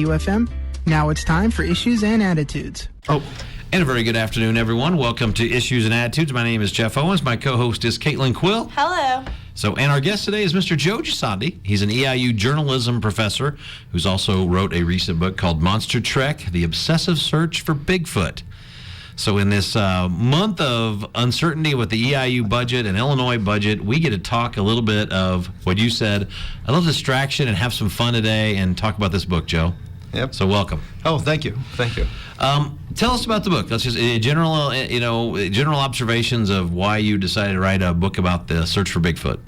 UFM. Now it's time for Issues and Attitudes. And a very good afternoon, everyone. Welcome to Issues and Attitudes. My name is Jeff Owens. My co-host is Caitlin Quill. Hello. And our guest today is Mr. Joe Gisondi. He's an EIU Journalism Professor who's also wrote a recent book called Monster Trek, The Obsessive Search for Bigfoot. So in this month of uncertainty with the EIU budget and Illinois budget, we get to talk a little bit of what you said, a little distraction and have some fun today and talk about this book, Joe. Yep. So welcome. Oh, thank you. Thank you. Tell us about the book. Let's just general observations of why you decided to write a book about the search for Bigfoot.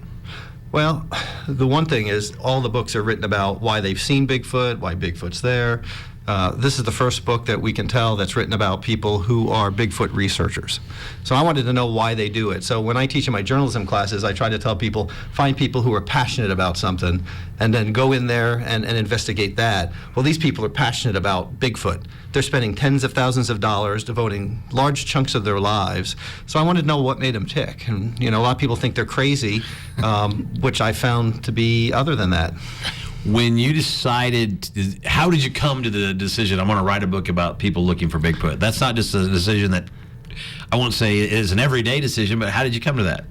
Well, the one thing is all the books are written about why they've seen Bigfoot, why Bigfoot's there. This is the first book that we can tell that's written about people who are Bigfoot researchers. So I wanted to know why they do it. So when I teach in my journalism classes, I try to tell people, find people who are passionate about something and then go in there and investigate that. Well, these people are passionate about Bigfoot. They're spending tens of thousands of dollars, devoting large chunks of their lives. So I wanted to know what made them tick. And, a lot of people think they're crazy, which I found to be other than that. When you decided, how did you come to the decision, I'm going to write a book about people looking for Bigfoot? That's not just a decision that, I won't say is an everyday decision, but how did you come to that?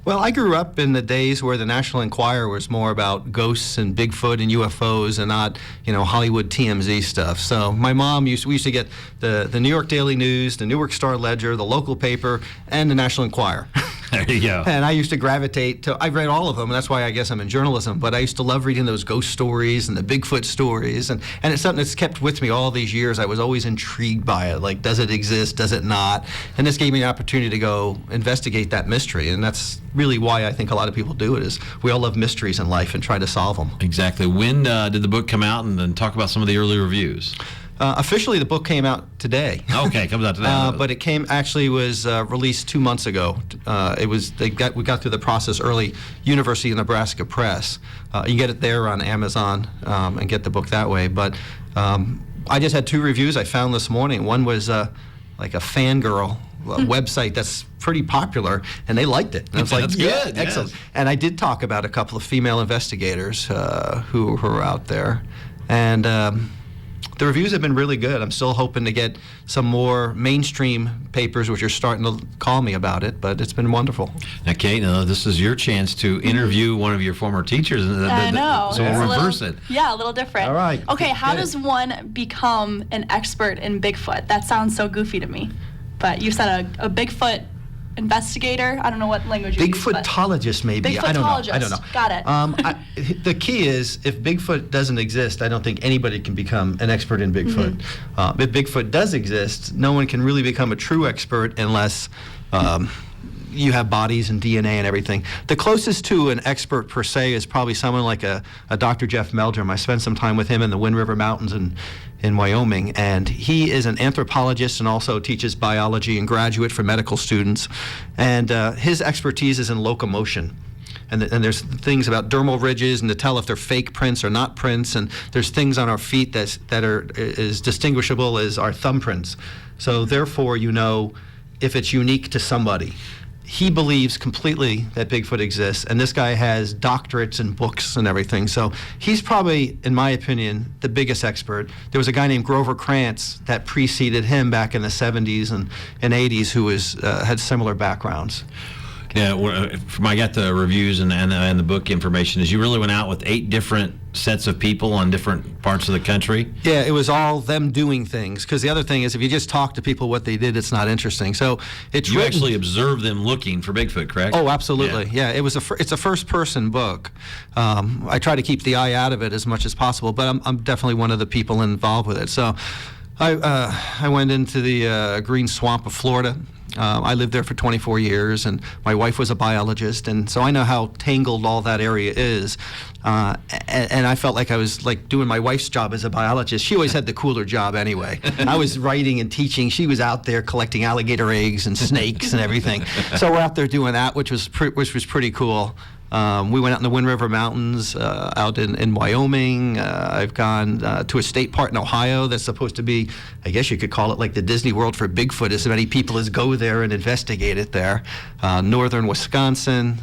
Well, I grew up in the days where the National Enquirer was more about ghosts and Bigfoot and UFOs and not, Hollywood TMZ stuff. So my mom we used to get the New York Daily News, the Newark Star Ledger, the local paper, and the National Enquirer. There you go. And I used to gravitate to, I've read all of them, and that's why I guess I'm in journalism, but I used to love reading those ghost stories and the Bigfoot stories, and it's something that's kept with me all these years. I was always intrigued by it, like, does it exist, does it not? And this gave me an opportunity to go investigate that mystery, and that's really why I think a lot of people do it, is we all love mysteries in life and try to solve them. Exactly. When did the book come out, and then talk about some of the early reviews? Officially, the book came out today. Okay, it comes out today. But it was released 2 months ago. We got through the process early. University of Nebraska Press. You get it there on Amazon and get the book that way. But I just had 2 reviews I found this morning. One was like a fangirl website that's pretty popular, and they liked it. And I was like, that's good. Excellent. Yes. And I did talk about a couple of female investigators who are out there, and the reviews have been really good. I'm still hoping to get some more mainstream papers, which are starting to call me about it, but it's been wonderful. Now, Kate, this is your chance to interview one of your former teachers. I know. So we'll reverse it. Yeah, a little different. All right. Okay, how does one become an expert in Bigfoot? That sounds so goofy to me. But you said a Bigfoot investigator. I don't know what language you use. Bigfootologist, maybe. Bigfootologist. I don't know. Got it. The key is, if Bigfoot doesn't exist, I don't think anybody can become an expert in Bigfoot. If Bigfoot does exist, no one can really become a true expert unless you have bodies and DNA and everything. The closest to an expert per se is probably someone like a Dr. Jeff Meldrum. I spent some time with him in the Wind River Mountains in Wyoming, and he is an anthropologist and also teaches biology and graduate for medical students. And his expertise is in locomotion. And there's things about dermal ridges and to tell if they're fake prints or not prints. And there's things on our feet that are as distinguishable as our thumbprints. So therefore, if it's unique to somebody. He believes completely that Bigfoot exists, and this guy has doctorates and books and everything. So he's probably, in my opinion, the biggest expert. There was a guy named Grover Krantz that preceded him back in the 70s and 80s who had similar backgrounds. Yeah, from I got the reviews and the book information, is you really went out with 8 different sets of people on different parts of the country? Yeah, it was all them doing things. Because the other thing is, if you just talk to people what they did, it's not interesting. So it's you actually observed them looking for Bigfoot, correct? Oh, absolutely. Yeah, it's a first-person book. I try to keep the eye out of it as much as possible, but I'm definitely one of the people involved with it. So I went into the green swamp of Florida. I lived there for 24 years, and my wife was a biologist, and so I know how tangled all that area is. And I felt like I was like doing my wife's job as a biologist. She always had the cooler job anyway. I was writing and teaching. She was out there collecting alligator eggs and snakes and everything. So we're out there doing that, which was pretty cool. We went out in the Wind River Mountains, out in Wyoming. I've gone to a state park in Ohio that's supposed to be, I guess you could call it like the Disney World for Bigfoot, as many people as go there and investigate it there. Northern Wisconsin,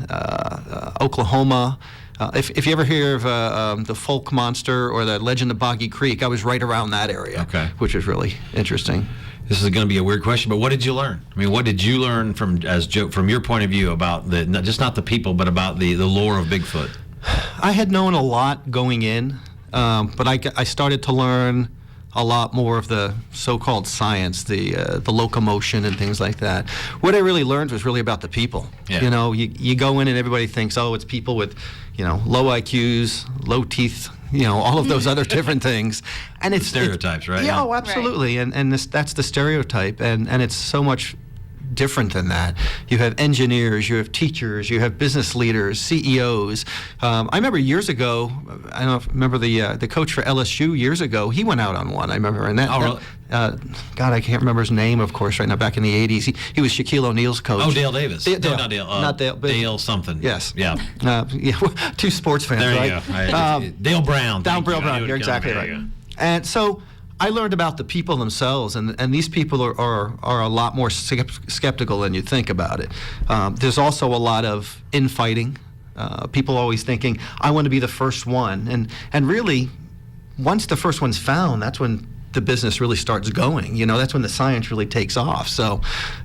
Oklahoma. If you ever hear of the Folk Monster or the Legend of Boggy Creek, I was right around that area, which was really interesting. This is going to be a weird question, but what did you learn? I mean, what did you learn from your point of view about not the people, but about the lore of Bigfoot? I had known a lot going in, but I started to learn a lot more of the so-called science, the locomotion and things like that. What I really learned was really about the people. Yeah. You know, you go in and everybody thinks, oh, it's people with, low IQs, low teeth, all of those other different things. And it's stereotypes, right? Yeah, oh, absolutely. Right. And that's the stereotype, and it's so much different than that. You have engineers, you have teachers, you have business leaders, CEOs. I remember years ago, I don't know if you remember the coach for LSU years ago, he went out on one, I remember. And really? God, I can't remember his name, of course, right now, back in the 80s. He was Shaquille O'Neal's coach. Oh, Dale Davis. No, not Dale. Not Dale. Dale something. Yes. Yeah. Two sports fans, there right? There you go. Dale Brown. Dale Brown, you're exactly right. And so I learned about the people themselves, and these people are a lot more skeptical than you think about it. There's also a lot of infighting. People always thinking, I want to be the first one. And really, once the first one's found, that's when the business really starts going. That's when the science really takes off. So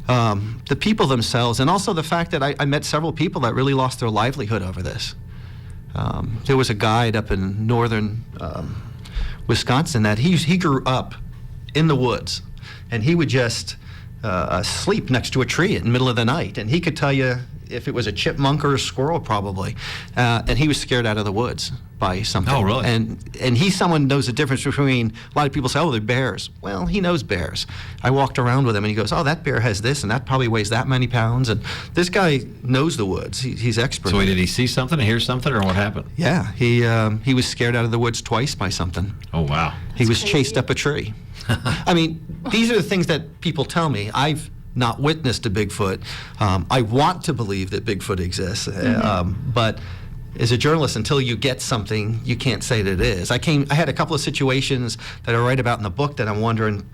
the people themselves, and also the fact that I met several people that really lost their livelihood over this. There was a guide up in northern Wisconsin that he grew up in the woods, and he would just sleep next to a tree in the middle of the night, and he could tell you if it was a chipmunk or a squirrel probably, and he was scared out of the woods by something. Oh, really? And he's someone who knows the difference between, a lot of people say, oh, they're bears. Well, he knows bears. I walked around with him, and he goes, oh, that bear has this, and that probably weighs that many pounds, and this guy knows the woods. He's expert. So wait, did he see something, hear something, or what happened? Yeah, he was scared out of the woods twice by something. Oh, wow. He was chased up a tree. I mean, these are the things that people tell me. I've not witnessed a Bigfoot. I want to believe that Bigfoot exists, but as a journalist, until you get something, you can't say that it is. I had a couple of situations that I write about in the book that I'm wondering,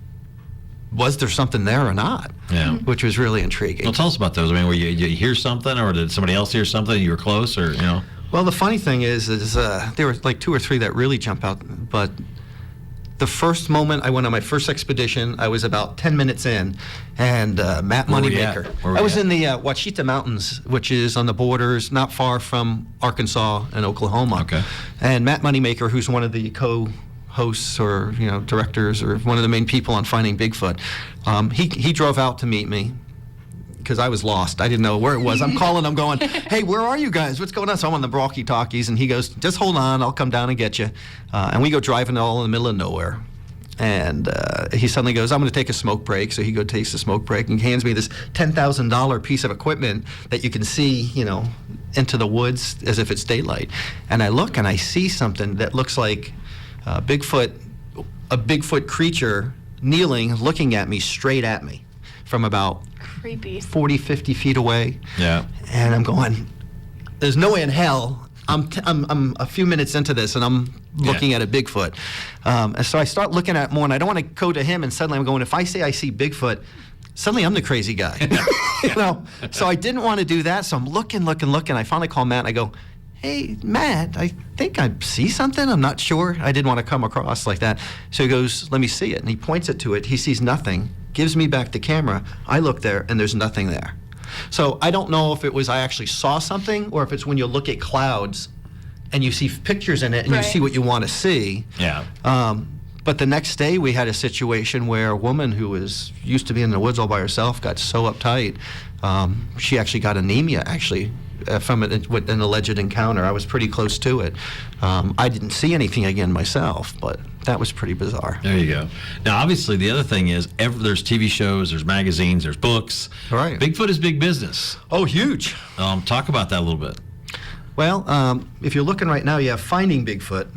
was there something there or not? Yeah. Which was really intriguing. Well, tell us about those. I mean, where you hear something, or did somebody else hear something? You were close, or Well, the funny thing is there were like 2 or 3 that really jump out, but the first moment I went on my first expedition, I was about 10 minutes in, and Matt Moneymaker. I was in the Ouachita Mountains, which is on the borders, not far from Arkansas and Oklahoma. Okay. And Matt Moneymaker, who's one of the co-hosts or directors or one of the main people on Finding Bigfoot, he drove out to meet me, because I was lost. I didn't know where it was. I'm calling, I'm going, hey, where are you guys? What's going on? So I'm on the walkie-talkies, and he goes, just hold on, I'll come down and get you. And we go driving all in the middle of nowhere. And he suddenly goes, I'm going to take a smoke break. So he takes a smoke break and hands me this $10,000 piece of equipment that you can see, into the woods as if it's daylight. And I look and I see something that looks like a Bigfoot creature kneeling, looking at me, straight at me, from about creepy 40, 50 feet away. Yeah. And I'm going, there's no way in hell. I'm a few minutes into this, and I'm looking at a Bigfoot. And so I start looking at more, and I don't want to go to him, and suddenly I'm going, if I say I see Bigfoot, suddenly I'm the crazy guy. So I didn't want to do that, so I'm looking. I finally call Matt, and I go, hey, Matt, I think I see something. I'm not sure. I didn't want to come across like that. So he goes, let me see it. And he points it to it. He sees nothing, gives me back the camera. I look there, and there's nothing there. So I don't know if it was I actually saw something, or if it's when you look at clouds and you see pictures in it and you see what you want to see. Yeah. But the next day we had a situation where a woman who used to be in the woods all by herself got so uptight, she actually got anemia, from an alleged encounter. I was pretty close to it. I didn't see anything again myself, but that was pretty bizarre. There you go. Now, obviously, the other thing is there's TV shows, there's magazines, there's books. Right. Bigfoot is big business. Oh, huge. Talk about that a little bit. Well, if you're looking right now, you have Finding Bigfoot.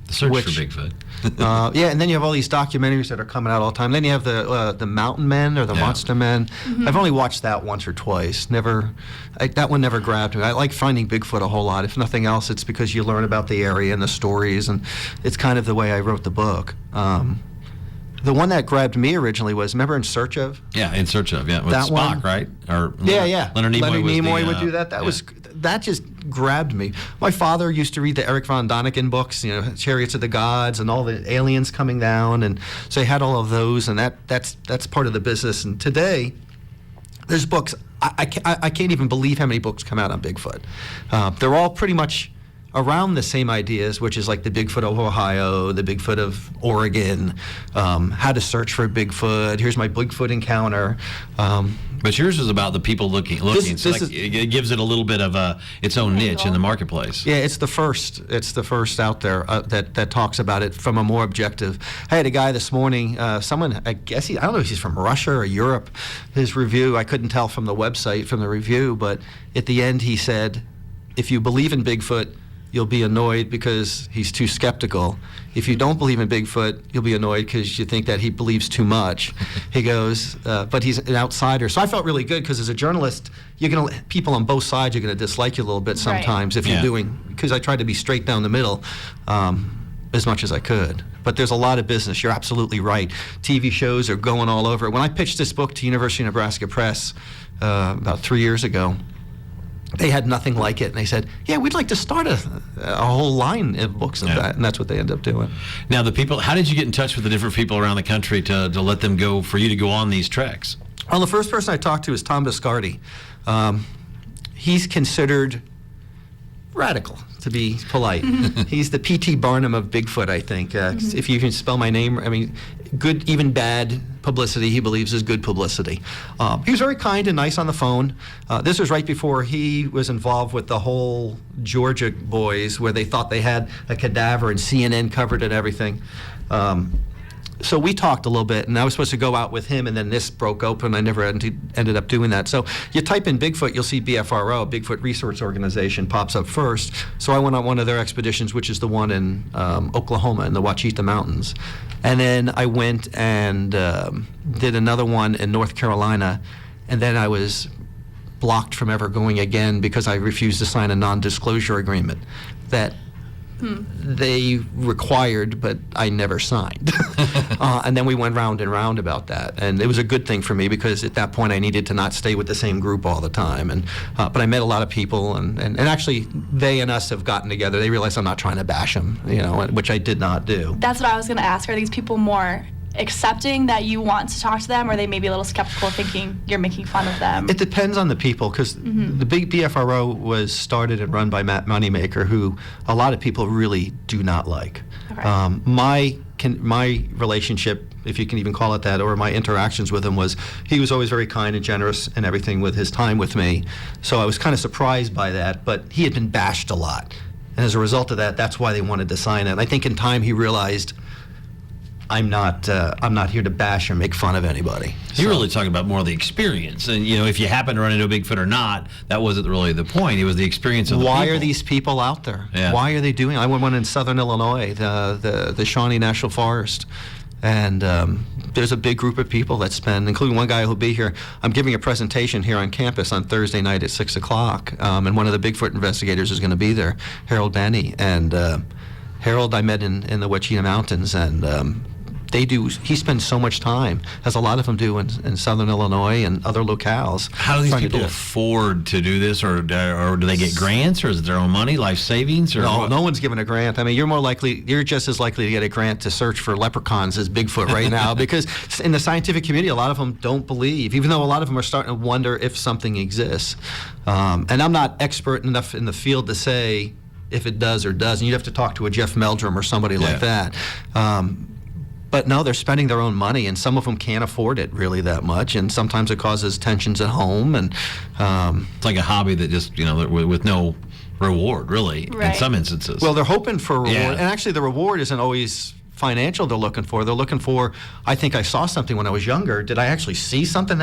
The search for Bigfoot. And then you have all these documentaries that are coming out all the time. Then you have the Mountain Men or the Monster Men. Mm-hmm. I've only watched that once or twice. That one never grabbed me. I like Finding Bigfoot a whole lot. If nothing else, it's because you learn about the area and the stories, and it's kind of the way I wrote the book. The one that grabbed me originally was, remember In Search Of? Yeah, In Search Of, yeah. With that Spock, one, right? Or yeah. Leonard Nimoy would do that. That grabbed me. My father used to read the Eric von Däniken books, Chariots of the Gods and all the aliens coming down, and so he had all of those, and that's part of the business. And today, there's books. I can't even believe how many books come out on Bigfoot. They're all pretty much around the same ideas, which is like the Bigfoot of Ohio, the Bigfoot of Oregon, how to search for Bigfoot. Here's my Bigfoot encounter. But yours is about the people looking. It gives it a little bit of its own niche in the marketplace. Yeah, it's the first out there that talks about it from a more objective. I had a guy this morning, someone, I don't know if he's from Russia or Europe, his review, I couldn't tell from the website, from the review, but at the end he said, if you believe in Bigfoot, you'll be annoyed because he's too skeptical. If you don't believe in Bigfoot, you'll be annoyed because you think that he believes too much. He goes, but he's an outsider. So I felt really good because as a journalist, people on both sides are going to dislike you a little bit sometimes if you're doing, because I tried to be straight down the middle as much as I could. But there's a lot of business. You're absolutely right. TV shows are going all over. When I pitched this book to University of Nebraska Press about 3 years ago, they had nothing like it, and they said, yeah, we'd like to start a whole line of books of that, and that's what they ended up doing. Now, how did you get in touch with the different people around the country to let them go, for you to go on these treks? Well, the first person I talked to is Tom Biscardi. He's considered radical, to be polite. He's the P.T. Barnum of Bigfoot, I think. If you can spell my name, I mean, good, even bad publicity, he believes, is good publicity. He was very kind and nice on the phone. This was right before he was involved with the whole Georgia boys, where they thought they had a cadaver and CNN covered and everything. So we talked a little bit, and I was supposed to go out with him, and then this broke open. I never ended up doing that. So you type in Bigfoot, you'll see BFRO, Bigfoot Resource Organization, pops up first. So I went on one of their expeditions, which is the one in Oklahoma, in the Ouachita Mountains. And then I went and did another one in North Carolina, and then I was blocked from ever going again because I refused to sign a non-disclosure agreement that they required, but I never signed. And then we went round and round about that. And it was a good thing for me because at that point I needed to not stay with the same group all the time. And but I met a lot of people, and actually they and us have gotten together. They realized I'm not trying to bash them, which I did not do. That's what I was going to ask. Are these people more accepting that you want to talk to them, or are they maybe a little skeptical, thinking you're making fun of them? It depends on the people, because the big BFRO was started and run by Matt Moneymaker, who a lot of people really do not like. Okay. My relationship, if you can even call it that, or my interactions with him was, he was always very kind and generous and everything with his time with me. So I was kind of surprised by that, but he had been bashed a lot. And as a result of that, that's why they wanted to sign it. And I think in time he realized, I'm not here to bash or make fun of anybody. You're really talking about more of the experience, and if you happen to run into a Bigfoot or not, that wasn't really the point. It was the experience of the people. Why are these people out there? Yeah. Why are they doing it? I went one in southern Illinois, the Shawnee National Forest, and there's a big group of people that spend, including one guy who'll be here. I'm giving a presentation here on campus on Thursday night at 6 o'clock, and one of the Bigfoot investigators is going to be there, Harold Benny. And Harold I met in the Ouachita Mountains, and he spends so much time, as a lot of them do in southern Illinois and other locales. How do these people afford to do this, or do they get grants, or is it their own money, life savings? Or no one's given a grant. I mean, you're just as likely to get a grant to search for leprechauns as Bigfoot right now, because in the scientific community, a lot of them don't believe, even though a lot of them are starting to wonder if something exists. And I'm not expert enough in the field to say if it does or doesn't. You'd have to talk to a Jeff Meldrum or somebody like that. But no, they're spending their own money, and some of them can't afford it really that much, and sometimes it causes tensions at home. And it's like a hobby that just, with no reward, really, in some instances. Well, they're hoping for a reward, and actually the reward isn't always financial they're looking for. They're looking for, I think I saw something when I was younger. Did I actually see something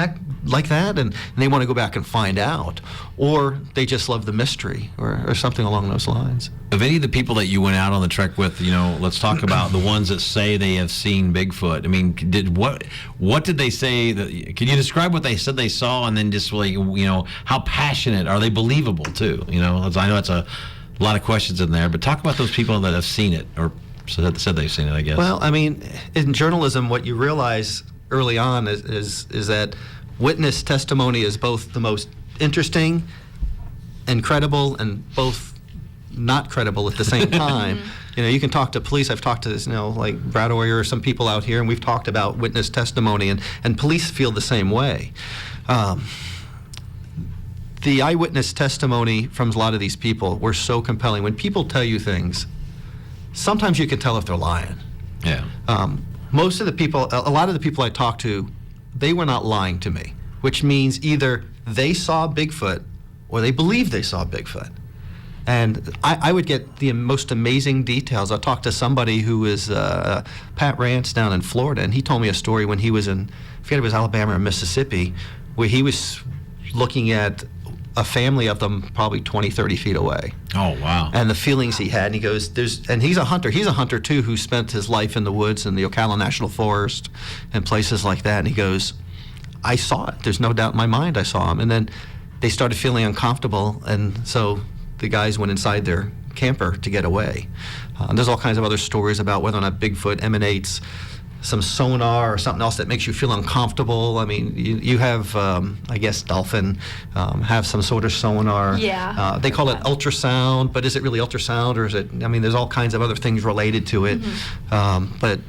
like that? And they want to go back and find out. Or they just love the mystery or something along those lines. Of any of the people that you went out on the trek with, let's talk about the ones that say they have seen Bigfoot. I mean, what did they say? Can you describe what they said they saw, and then just like, how passionate are they? Believable too? I know it's a lot of questions in there, but talk about those people that have seen it or said they've seen it, I guess. Well, I mean, in journalism, what you realize early on is that witness testimony is both the most interesting and credible, and both not credible at the same time. You know, you can talk to police. I've talked to this, like Brad Oyer or some people out here, and we've talked about witness testimony, and police feel the same way. The eyewitness testimony from a lot of these people were so compelling. When people tell you things, sometimes you can tell if they're lying. Yeah. Most of the people, a lot of the people I talked to, they were not lying to me, which means either they saw Bigfoot or they believe they saw Bigfoot. And I would get the most amazing details. I talked to somebody who is Pat Rance down in Florida, and he told me a story when he was in, I forget if it was Alabama or Mississippi, where he was looking at a family of them probably 20, 30 feet away. Oh, wow. And the feelings he had. And he goes, and he's a hunter. He's a hunter, too, who spent his life in the woods in the Ocala National Forest and places like that. And he goes, I saw it. There's no doubt in my mind I saw him. And then they started feeling uncomfortable, and so the guys went inside their camper to get away. There's all kinds of other stories about whether or not Bigfoot emanates some sonar or something else that makes you feel uncomfortable. I mean, you have, I guess, dolphin have some sort of sonar. Yeah. They call it ultrasound, but is it really ultrasound, or is it, I mean, there's all kinds of other things related to it. But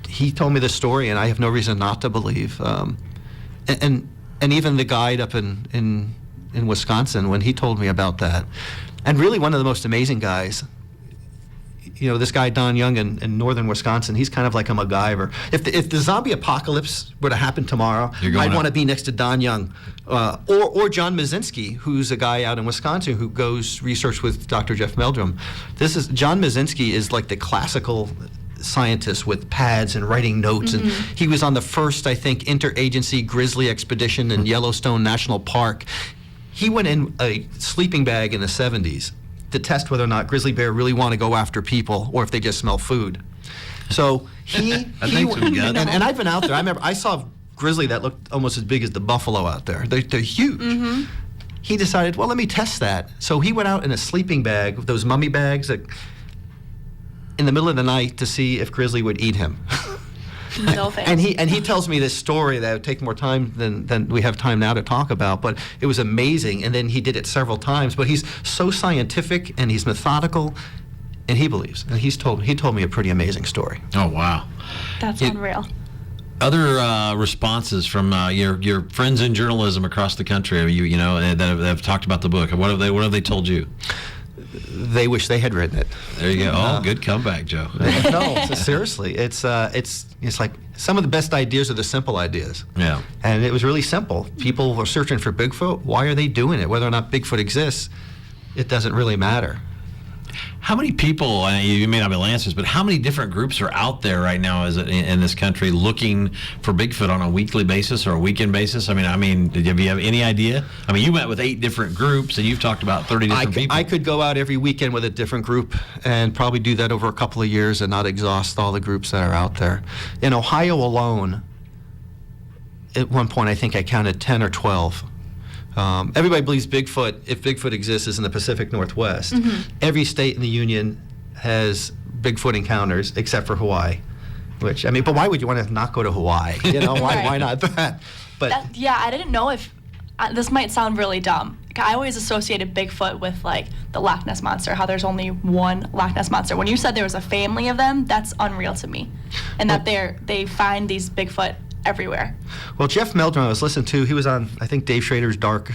he told me this story, and I have no reason not to believe. And even the guide up in Wisconsin, when he told me about that, and really one of the most amazing guys, this guy Don Young in northern Wisconsin, he's kind of like a MacGyver. If the zombie apocalypse were to happen tomorrow, I'd want to be next to Don Young, or John Mazinski, who's a guy out in Wisconsin who goes research with Dr. Jeff Meldrum. John Mazinski is like the classical scientist with pads and writing notes, and he was on the first, I think, interagency grizzly expedition in Yellowstone National Park. He went in a sleeping bag in the 70s to test whether or not grizzly bear really want to go after people or if they just smell food. So and I've been out there. I remember I saw grizzly that looked almost as big as the buffalo out there. They're huge. He decided, well, let me test that. So he went out in a sleeping bag, with those mummy bags, in the middle of the night to see if grizzly would eat him. No thanks. And he tells me this story that would take more time than we have time now to talk about, but it was amazing. And then he did it several times. But he's so scientific and he's methodical, and he believes. And he told me a pretty amazing story. Oh, wow. That's unreal. Other responses from your friends in journalism across the country, that have talked about the book. What have they told you? They wish they had written it. There you go. Oh, good comeback, Joe. No, seriously, it's like some of the best ideas are the simple ideas. Yeah. And it was really simple. People were searching for Bigfoot. Why are they doing it? Whether or not Bigfoot exists, it doesn't really matter. How many people, you may not be able to answer this, but how many different groups are out there right now in this country looking for Bigfoot on a weekly basis or a weekend basis? I mean, do you have any idea? I mean, you met with 8 different groups, and you've talked about 30 different people. I could go out every weekend with a different group and probably do that over a couple of years and not exhaust all the groups that are out there. In Ohio alone, at one point, I think I counted 10 or 12. Everybody believes Bigfoot, if Bigfoot exists, is in the Pacific Northwest. Every state in the Union has Bigfoot encounters except for Hawaii. But why would you want to not go to Hawaii? Why not that? But I didn't know if this might sound really dumb. I always associated Bigfoot with like the Loch Ness Monster, how there's only one Loch Ness Monster. When you said there was a family of them, that's unreal to me, and that they find these Bigfoot everywhere. Well, Jeff Meldrum, I was listening to, he was on, I think, Dave Schrader's Dark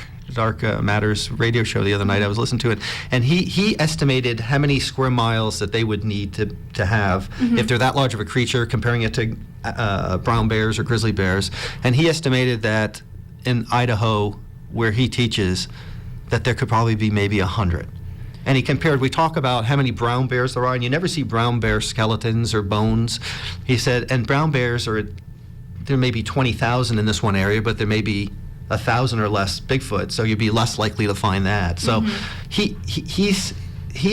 Matters radio show the other night. I was listening to it, and he estimated how many square miles that they would need to have if they're that large of a creature, comparing it to brown bears or grizzly bears. And he estimated that in Idaho, where he teaches, that there could probably be maybe 100. And he compared, we talk about how many brown bears there are, and you never see brown bear skeletons or bones. He said, and brown bears there may be 20,000 in this one area, but there may be 1,000 or less Bigfoot, so you'd be less likely to find that. So he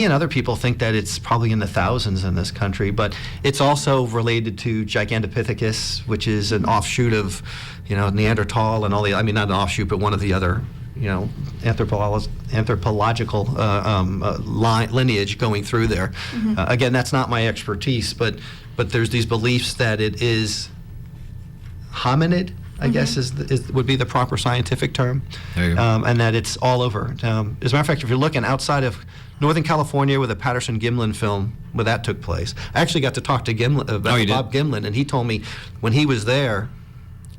and other people think that it's probably in the thousands in this country, but it's also related to Gigantopithecus, which is an offshoot of, Neanderthal and all the, not an offshoot, but one of the other, anthropological lineage going through there. Again, that's not my expertise, but there's these beliefs that it is hominid, I guess would be the proper scientific term, There you go. and that it's all over. As a matter of fact, if you're looking outside of Northern California, where the Patterson-Gimlin film, where that took place, I actually got to talk to Gimlin, about Bob Gimlin, and he told me when he was there,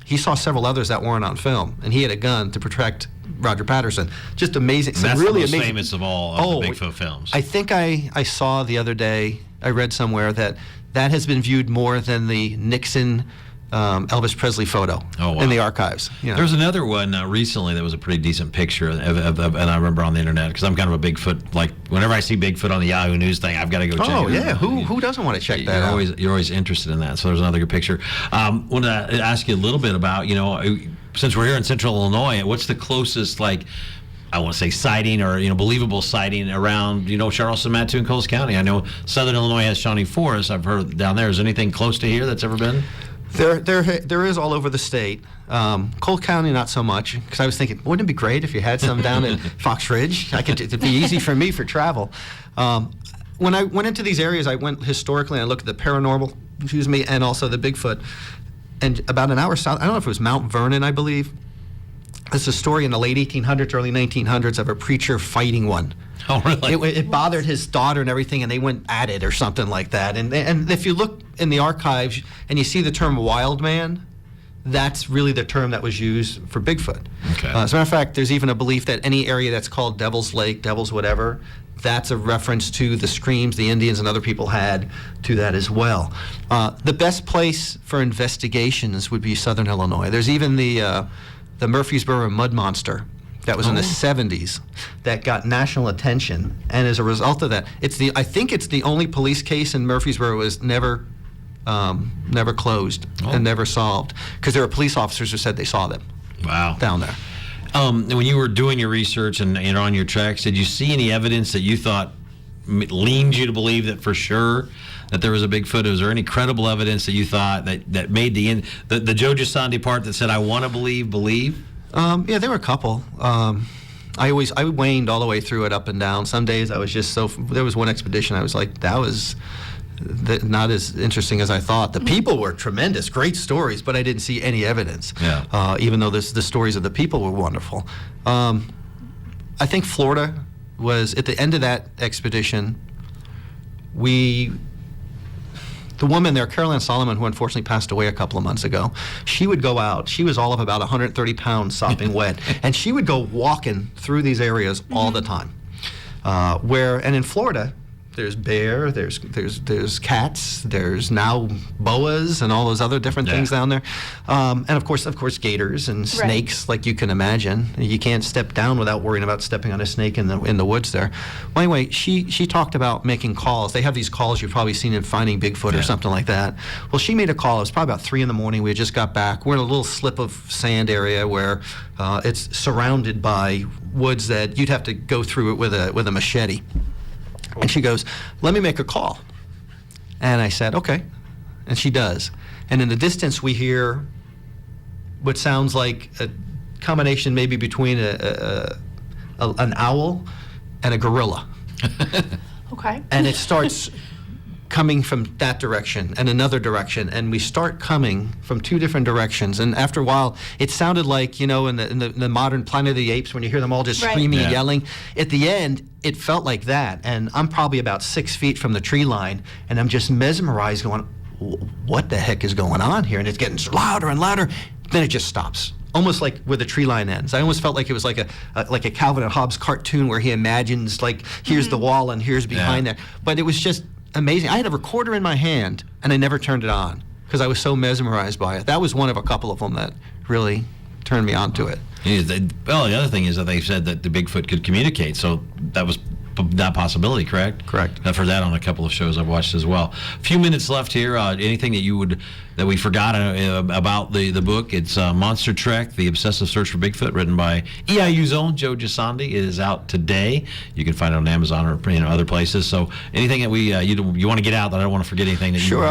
he saw several others that weren't on film, and he had a gun to protect Roger Patterson. Just amazing. That's really the most amazing. famous of all of the Bigfoot films. I think I saw the other day, I read somewhere that has been viewed more than the Nixon Elvis Presley photo in the archives. You know. There's another one recently that was a pretty decent picture, and I remember on the internet, because I'm kind of a Bigfoot, like whenever I see Bigfoot on the Yahoo News thing, I've got to go check it out. Oh, yeah. Who doesn't want to check that out? You're always interested in that, so there's another good picture. I want to ask you a little bit about, since we're here in Central Illinois, what's the closest, like, I want to say sighting or believable sighting around Charleston, Mattoon, Coles County? I know Southern Illinois has Shawnee Forest. I've heard down there. Is anything close to here that's ever been? There is all over the state. Cole County, not so much, because I was thinking, wouldn't it be great if you had some down in Fox Ridge? It'd be easy for me for travel. When I went into these areas, I went historically and I looked at the paranormal, and also the Bigfoot. And about an hour south, I don't know if it was Mount Vernon, I believe. There's a story in the late 1800s, early 1900s of a preacher fighting one. Oh, really? It bothered his daughter and everything, and they went at it or something like that. And if you look in the archives and you see the term wild man, that's really the term that was used for Bigfoot. Okay. As a matter of fact, there's even a belief that any area that's called Devil's Lake, Devil's whatever, that's a reference to the screams the Indians and other people had to that as well. The best place for investigations would be Southern Illinois. There's even the Murfreesboro Mud Monster that was in the 70s that got national attention, and as a result of that, I think it's the only police case in Murfreesboro was never closed and never solved, because there were police officers who said they saw them. Wow. Down there. When you were doing your research and on your tracks, did you see any evidence that you thought leaned you to believe that for sure that there was a Bigfoot? Was there any credible evidence that you thought that made the Joe Gisondi part that said, I want to believe? Yeah, there were a couple. I waned all the way through it, up and down. Some days I was just there was one expedition I was like, that was not as interesting as I thought. The people were tremendous, great stories, but I didn't see any evidence. Yeah. Even though the stories of the people were wonderful. I think Florida was, at the end of that expedition, the woman there, Caroline Solomon, who unfortunately passed away a couple of months ago, she would go out. She was all of about 130 pounds, sopping wet, and she would go walking through these areas all the time. And in Florida, there's bear, there's cats, there's now boas and all those other different things down there, and of course gators and snakes, like you can imagine. You can't step down without worrying about stepping on a snake in the woods there. Well, anyway, she talked about making calls. They have these calls you've probably seen in Finding Bigfoot or something like that. Well, she made a call. It was probably about 3 in the morning. We had just got back. We're in a little slip of sand area where it's surrounded by woods that you'd have to go through it with a machete. And she goes, let me make a call. And I said, okay. And she does. And in the distance, we hear what sounds like a combination maybe between an owl and a gorilla. Okay. And it starts coming from that direction and another direction, and we start coming from 2 different directions. And after a while, it sounded like, in the modern Planet of the Apes, when you hear them all just screaming and yelling. At the end, it felt like that. And I'm probably about 6 feet from the tree line, and I'm just mesmerized going, what the heck is going on here? And it's getting louder and louder. Then it just stops. Almost like where the tree line ends. I almost felt like it was like a Calvin and Hobbes cartoon where he imagines, like, here's the wall and here's behind there. But it was just amazing. I had a recorder in my hand, and I never turned it on because I was so mesmerized by it. That was one of a couple of them that really turned me on to it. Well, the other thing is that they said that the Bigfoot could communicate, so that was that possibility, correct? Correct. I've heard that on a couple of shows I've watched as well. A few minutes left here. Anything that we forgot about the book? It's Monster Trek: The Obsessive Search for Bigfoot, written by EIU's own Joe Gisondi. It is out today. You can find it on Amazon or other places. So anything that you want to get out that I don't want to forget anything that Sure.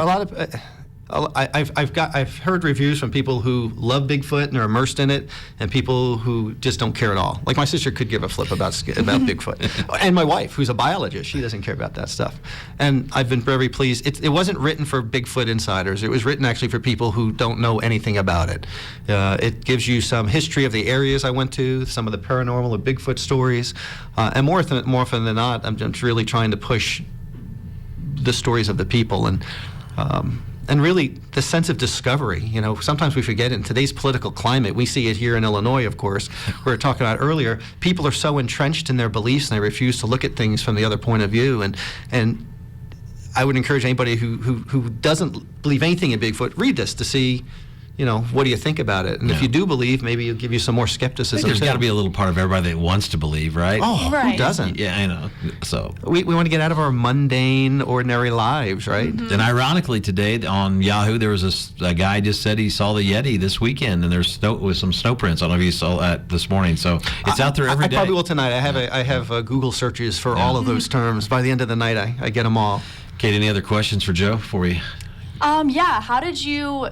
A I've heard reviews from people who love Bigfoot and are immersed in it, and people who just don't care at all. Like my sister could give a flip about Bigfoot, and my wife, who's a biologist, she doesn't care about that stuff. And I've been very pleased. It wasn't written for Bigfoot insiders. It was written actually for people who don't know anything about it. It gives you some history of the areas I went to, some of the paranormal or Bigfoot stories, and more often than not, I'm just really trying to push the stories of the people and really the sense of discovery. You know, sometimes we forget in today's political climate. We see it here in Illinois, of course. We were talking about earlier. People are so entrenched in their beliefs and they refuse to look at things from the other point of view. And I would encourage anybody who doesn't believe anything in Bigfoot, read this to see, you know, what do you think about it? And if you do believe, maybe it'll give you some more skepticism. There's got to be a little part of everybody that wants to believe, right? Oh, Right. who doesn't? Yeah, I know. So We want to get out of our mundane, ordinary lives, right? And ironically, today on Yahoo, there was a guy just said he saw the Yeti this weekend, and there's some snow prints. I don't know if you saw that this morning. So it's out there every day. I probably will tonight. I have Google searches for all of those terms. By the end of the night, I get them all. Kate, any other questions for Joe before we? Yeah. How did you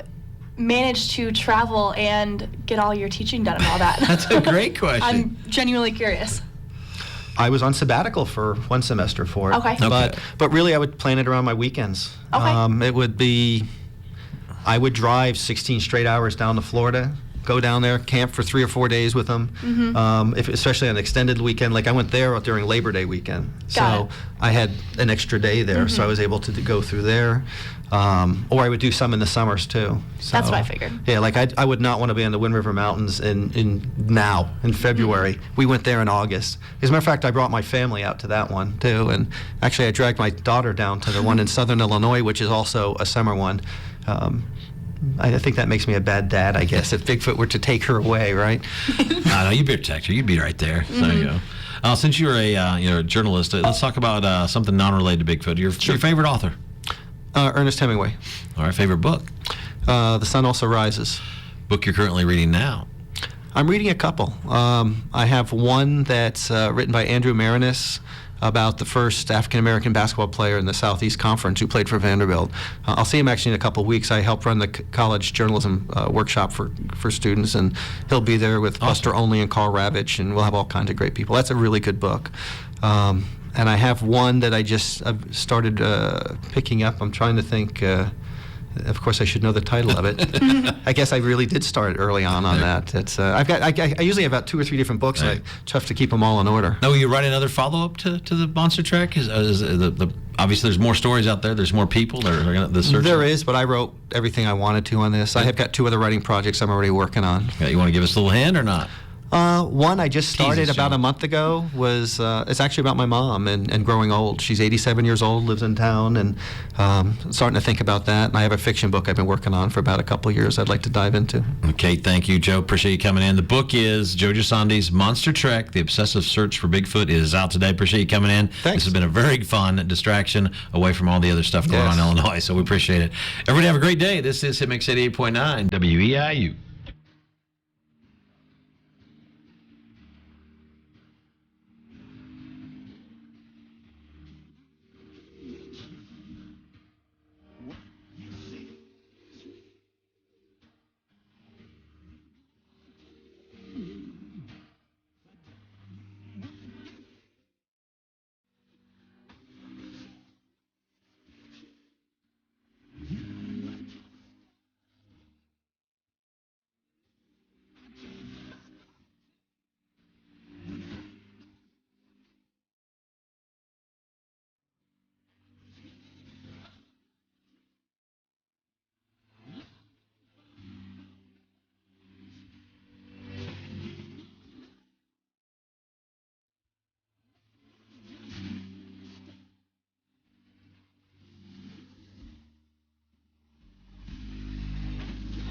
manage to travel and get all your teaching done and all that? That's a great question. I'm genuinely curious. I was on sabbatical for one semester for it. Okay. But really, I would plan it around my weekends. Okay. It would be, I would drive 16 straight hours down to Florida, go down there, camp for 3 or 4 days with them, especially on an extended weekend. Like I went there during Labor Day weekend. Got it. I had an extra day there, so I was able to go through there. Or I would do some in the summers too. So, That's what I figured. Yeah, like I would not want to be on the Wind River Mountains in February. We went there in August. As a matter of fact, I brought my family out to that one too, and actually I dragged my daughter down to the one in Southern Illinois, which is also a summer one. I think that makes me a bad dad, I guess, if Bigfoot were to take her away, right? I know, you'd be a protector. You'd be right there. There you go. Since you're a journalist, let's talk about something non-related to Bigfoot. Your favorite author? Ernest Hemingway. All right, favorite book? The Sun Also Rises. Book you're currently reading now? I'm reading a couple. I have one that's written by Andrew Marinis about the first African-American basketball player in the Southeast Conference who played for Vanderbilt. I'll see him actually in a couple of weeks. I help run the college journalism workshop for students, and he'll be there with Buster Olney and Carl Ravitch, and we'll have all kinds of great people. That's a really good book. And I have one that I've started picking up. I'm trying to think. Of course, I should know the title of it. I guess I really did start early on that. It's I usually have about 2 or 3 different books. Right. And it's tough to keep them all in order. Now, will you write another follow-up to the Monster Trek? Obviously, there's more stories out there. There's more people that are going to the search. There is, but I wrote everything I wanted to on this. I have got 2 other writing projects I'm already working on. Yeah, you want to give us a little hint or not? One I just started Jesus, about Joe. a month ago was it's actually about my mom and growing old. She's 87 years old, lives in town, and starting to think about that. And I have a fiction book I've been working on for about a couple of years I'd like to dive into. Okay, thank you, Joe. Appreciate you coming in. The book is Joe Gisondi's Monster Trek, The Obsessive Search for Bigfoot. It is out today. Appreciate you coming in. Thanks. This has been a very fun distraction away from all the other stuff going on in Illinois, so we appreciate it. Everybody have a great day. This is HitMix 88.9 WEIU.